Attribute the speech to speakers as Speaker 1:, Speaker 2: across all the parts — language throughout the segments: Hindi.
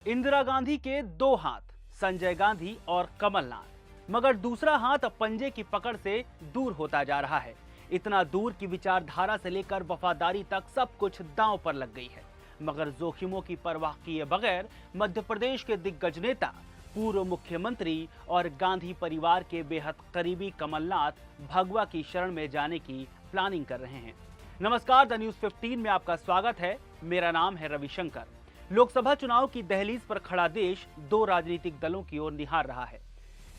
Speaker 1: इंदिरा गांधी के दो हाथ, संजय गांधी और कमलनाथ, मगर दूसरा हाथ अब पंजे की पकड़ से दूर होता जा रहा है। इतना दूर कि विचारधारा से लेकर वफादारी तक सब कुछ दांव पर लग गई है। मगर जोखिमों की परवाह किए बगैर मध्य प्रदेश के दिग्गज नेता, पूर्व मुख्यमंत्री और गांधी परिवार के बेहद करीबी कमलनाथ भगवा की शरण में जाने की प्लानिंग कर रहे हैं। नमस्कार, द न्यूज़ 15 में आपका स्वागत है। मेरा नाम है रविशंकर। लोकसभा चुनाव की दहलीज पर खड़ा देश दो राजनीतिक दलों की ओर निहार रहा है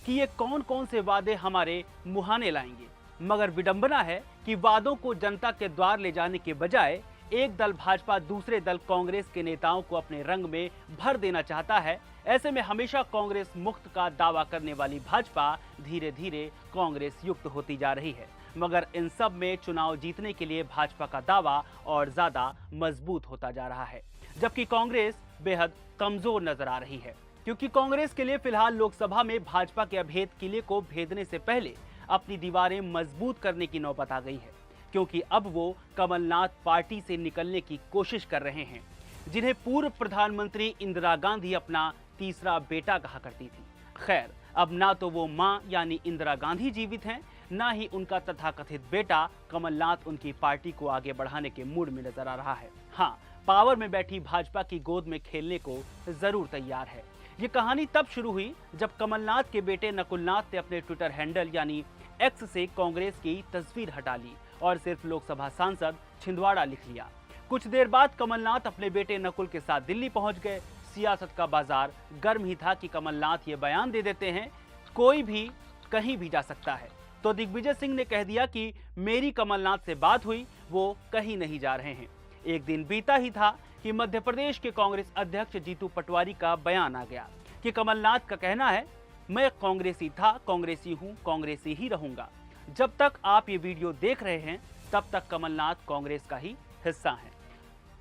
Speaker 1: कि ये कौन कौन से वादे हमारे मुहाने लाएंगे। मगर विडंबना है कि वादों को जनता के द्वार ले जाने के बजाय एक दल भाजपा दूसरे दल कांग्रेस के नेताओं को अपने रंग में भर देना चाहता है। ऐसे में हमेशा कांग्रेस मुक्त का दावा करने वाली भाजपा धीरे धीरे कांग्रेस युक्त होती जा रही है। मगर इन सब में चुनाव जीतने के लिए भाजपा का दावा और ज्यादा मजबूत होता जा रहा है, जबकि कांग्रेस बेहद कमजोर नजर आ रही है। क्योंकि कांग्रेस के लिए फिलहाल लोकसभा में भाजपा के अभेद किले को भेदने से पहले अपनी दीवारें मजबूत करने की नौबत आ गई है। क्योंकि अब वो कमलनाथ पार्टी से निकलने की कोशिश कर रहे हैं, जिन्हें पूर्व प्रधानमंत्री इंदिरा गांधी अपना तीसरा बेटा कहा करती थी। खैर, अब ना तो वो मां यानी इंदिरा गांधी जीवित हैं, ना ही उनका तथाकथित बेटा कमलनाथ उनकी पार्टी को आगे बढ़ाने के मूड में नजर आ रहा है। हाँ, पावर में बैठी भाजपा की गोद में खेलने को जरूर तैयार है। ये कहानी तब शुरू हुई जब कमलनाथ के बेटे नकुलनाथ ने अपने ट्विटर हैंडल यानी एक्स से कांग्रेस की तस्वीर हटा ली और सिर्फ लोकसभा सांसद छिंदवाड़ा लिख लिया। कुछ देर बाद कमलनाथ अपने बेटे नकुल के साथ दिल्ली पहुंच गए। सियासत का बाजार गर्म ही था कि कमलनाथ ये बयान दे देते हैं, कोई भी कहीं भी जा सकता है। तो दिग्विजय सिंह ने कह दिया कि मेरी कमलनाथ से बात हुई, वो कहीं नहीं जा रहे हैं। एक दिन बीता ही था कि मध्य प्रदेश के कांग्रेस अध्यक्ष जीतू पटवारी का बयान आ गया कि कमलनाथ का कहना है, मैं कांग्रेसी था, कांग्रेसी हूं, कांग्रेसी ही रहूंगा। जब तक आप ये वीडियो देख रहे हैं तब तक कमलनाथ कांग्रेस का ही हिस्सा हैं।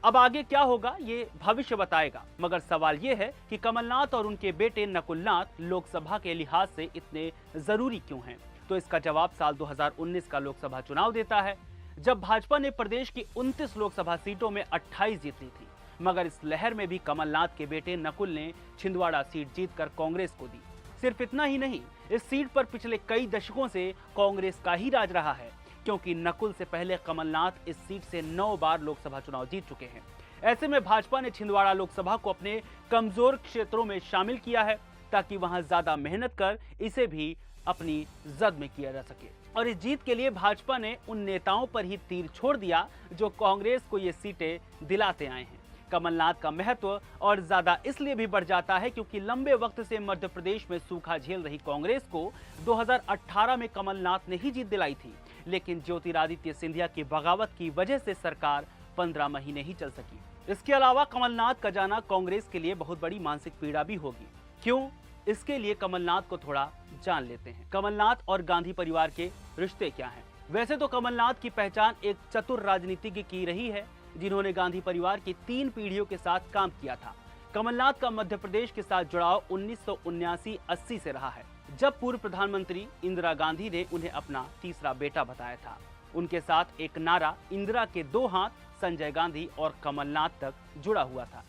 Speaker 1: अब आगे क्या होगा ये भविष्य बताएगा, मगर सवाल ये है कि कमलनाथ और उनके बेटे नकुलनाथ लोकसभा के लिहाज से इतने जरूरी क्यों हैं। तो इसका जवाब साल 2019 का लोकसभा चुनाव देता है, जब भाजपा ने प्रदेश की 29 लोकसभा सीटों में 28 जीत ली थी। मगर इस लहर में भी कमलनाथ के बेटे नकुल ने छिंदवाड़ा सीट जीतकर कांग्रेस को दी। सिर्फ इतना ही नहीं, इस सीट पर पिछले कई दशकों से कांग्रेस का ही राज रहा है, क्योंकि नकुल से पहले कमलनाथ इस सीट से 9 बार लोकसभा चुनाव जीत चुके हैं। ऐसे में भाजपा ने छिंदवाड़ा लोकसभा को अपने कमजोर क्षेत्रों में शामिल किया है, ताकि वहां ज्यादा मेहनत कर इसे भी अपनी जद में किया जा सके। और इस जीत के लिए भाजपा ने उन नेताओं पर ही तीर छोड़ दिया जो कांग्रेस को ये सीटें दिलाते आए हैं। कमलनाथ का महत्व और ज्यादा इसलिए भी बढ़ जाता है क्योंकि लंबे वक्त से मध्य प्रदेश में सूखा झेल रही कांग्रेस को 2018 में कमलनाथ ने ही जीत दिलाई थी। लेकिन ज्योतिरादित्य सिंधिया की बगावत की वजह से सरकार 15 महीने ही चल सकी। इसके अलावा कमलनाथ का जाना कांग्रेस के लिए बहुत बड़ी मानसिक पीड़ा भी होगी। क्यों? इसके लिए कमलनाथ को थोड़ा जान लेते हैं। कमलनाथ और गांधी परिवार के रिश्ते क्या हैं? वैसे तो कमलनाथ की पहचान एक चतुर राजनीतिज्ञ की रही है, जिन्होंने गांधी परिवार की 3 पीढ़ियों के साथ काम किया था। कमलनाथ का मध्य प्रदेश के साथ जुड़ाव 1979-80 से रहा है, जब पूर्व प्रधानमंत्री इंदिरा गांधी ने उन्हें अपना तीसरा बेटा बताया था। उनके साथ एक नारा इंदिरा के 2 हाथ, संजय गांधी और कमलनाथ तक जुड़ा हुआ था।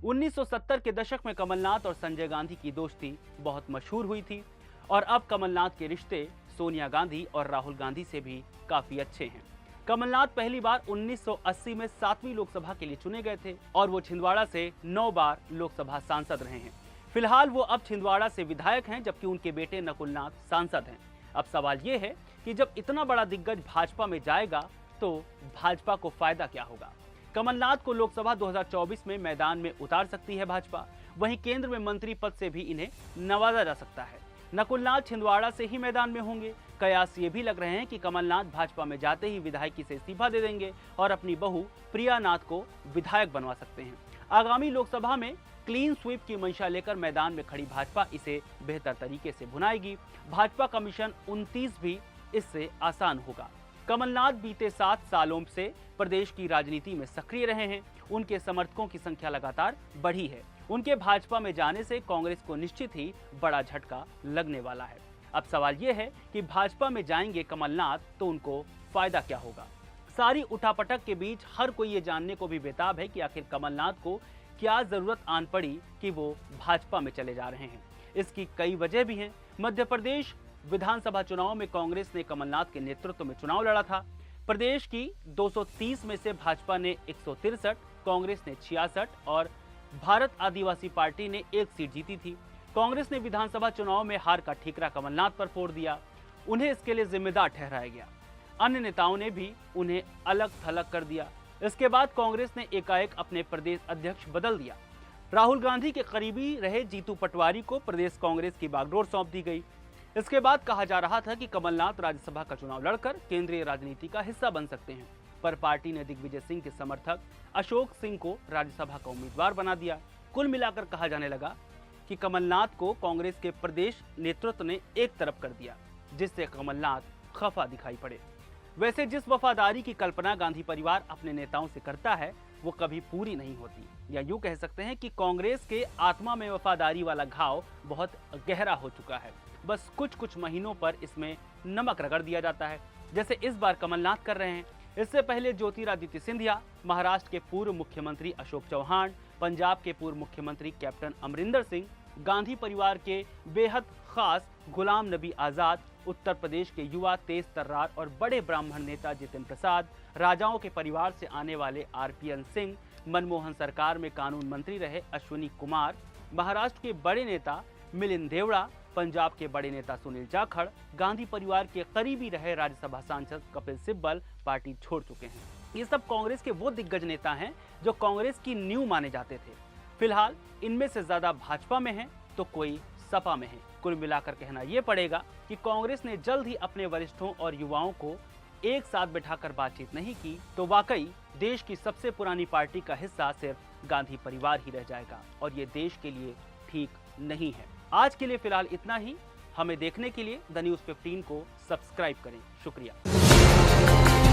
Speaker 1: 1970 के दशक में कमलनाथ और संजय गांधी की दोस्ती बहुत मशहूर हुई थी और अब कमलनाथ के रिश्ते सोनिया गांधी और राहुल गांधी से भी काफी अच्छे हैं। कमलनाथ पहली बार 1980 में 7वीं लोकसभा के लिए चुने गए थे और वो छिंदवाड़ा से 9 बार लोकसभा सांसद रहे हैं। फिलहाल वो अब छिंदवाड़ा से विधायक हैं, जबकि उनके बेटे नकुलनाथ सांसद हैं। अब सवाल ये है कि जब इतना बड़ा दिग्गज भाजपा में जाएगा तो भाजपा को फायदा क्या होगा? कमलनाथ को लोकसभा 2024 में मैदान में उतार सकती है भाजपा, वहीं केंद्र में मंत्री पद से भी इन्हें नवाजा जा सकता है। नकुलनाथ छिंदवाड़ा से ही मैदान में होंगे। कयास ये भी लग रहे हैं कि कमलनाथ भाजपा में जाते ही विधायकी से इस्तीफा दे देंगे और अपनी बहू प्रिया नाथ को विधायक बनवा सकते हैं। आगामी लोकसभा में क्लीन स्वीप की मंशा लेकर मैदान में खड़ी भाजपा इसे बेहतर तरीके से भुनाएगी। भाजपा का मिशन 29 भी इससे आसान होगा। कमलनाथ बीते 7 सालों से प्रदेश की राजनीति में सक्रिय रहे हैं। उनके समर्थकों की संख्या लगातार बढ़ी है। उनके भाजपा में जाने से कांग्रेस को निश्चित ही बड़ा झटका लगने वाला है। अब सवाल यह है कि भाजपा में जाएंगे कमलनाथ तो उनको फायदा क्या होगा? सारी उठापटक के बीच हर कोई ये जानने को भी बेताब है कि आखिर कमलनाथ को क्या जरूरत आन पड़ी कि वो भाजपा में चले जा रहे हैं। इसकी कई वजह भी हैं। मध्य प्रदेश विधानसभा चुनाव में कांग्रेस ने कमलनाथ के नेतृत्व में चुनाव लड़ा था। प्रदेश की 230 में से भाजपा ने 163, कांग्रेस ने 66 और भारत आदिवासी पार्टी ने 1 सीट जीती थी। कांग्रेस ने विधानसभा चुनाव में हार का ठीकरा कमलनाथ पर फोड़ दिया। उन्हें इसके लिए जिम्मेदार ठहराया गया। अन्य नेताओं ने भी उन्हें अलग थलग कर दिया। इसके बाद कांग्रेस ने एकाएक अपने प्रदेश अध्यक्ष बदल दिया। राहुल गांधी के करीबी रहे जीतू पटवारी को प्रदेश कांग्रेस की बागडोर सौंप दी गई। इसके बाद कहा जा रहा था कि कमलनाथ राज्यसभा का चुनाव लड़कर केंद्रीय राजनीति का हिस्सा बन सकते हैं, पर पार्टी ने दिग्विजय सिंह के समर्थक अशोक सिंह को राज्यसभा का उम्मीदवार बना दिया। कुल मिलाकर कहा जाने लगा कि कमलनाथ को कांग्रेस के प्रदेश नेतृत्व ने एक तरफ कर दिया, जिससे कमलनाथ खफा दिखाई पड़े। वैसे जिस वफादारी की कल्पना गांधी परिवार अपने नेताओं से करता है वो कभी पूरी नहीं होती, या यूं कह सकते हैं कि कांग्रेस के आत्मा में वफादारी वाला घाव बहुत गहरा हो चुका है। बस कुछ महीनों पर इसमें नमक रगड़ दिया जाता है, जैसे इस बार कमलनाथ कर रहे हैं। इससे पहले ज्योतिरादित्य सिंधिया, महाराष्ट्र के पूर्व मुख्यमंत्री अशोक चौहान, पंजाब के पूर्व मुख्यमंत्री कैप्टन अमरिंदर सिंह, गांधी परिवार के बेहद खास गुलाम नबी आजाद, उत्तर प्रदेश के युवा तेज तर्रार और बड़े ब्राह्मण नेता जितिन प्रसाद, राजाओं के परिवार से आने वाले RPN सिंह, मनमोहन सरकार में कानून मंत्री रहे अश्विनी कुमार, महाराष्ट्र के बड़े नेता मिलिंद देवड़ा, पंजाब के बड़े नेता सुनील जाखड़, गांधी परिवार के करीबी रहे राज्यसभा सांसद कपिल सिब्बल पार्टी छोड़ चुके हैं। ये सब कांग्रेस के वो दिग्गज नेता हैं जो कांग्रेस की नींव माने जाते थे। फिलहाल इनमें से ज्यादा भाजपा में हैं तो कोई सपा में है। कुल मिलाकर कहना यह पड़ेगा कि कांग्रेस ने जल्द ही अपने वरिष्ठों और युवाओं को एक साथ बैठाकर बातचीत नहीं की तो वाकई देश की सबसे पुरानी पार्टी का हिस्सा सिर्फ गांधी परिवार ही रह जाएगा, और ये देश के लिए ठीक नहीं है। आज के लिए फिलहाल इतना ही। हमें देखने के लिए द न्यूज़ 15 को सब्सक्राइब करें। शुक्रिया।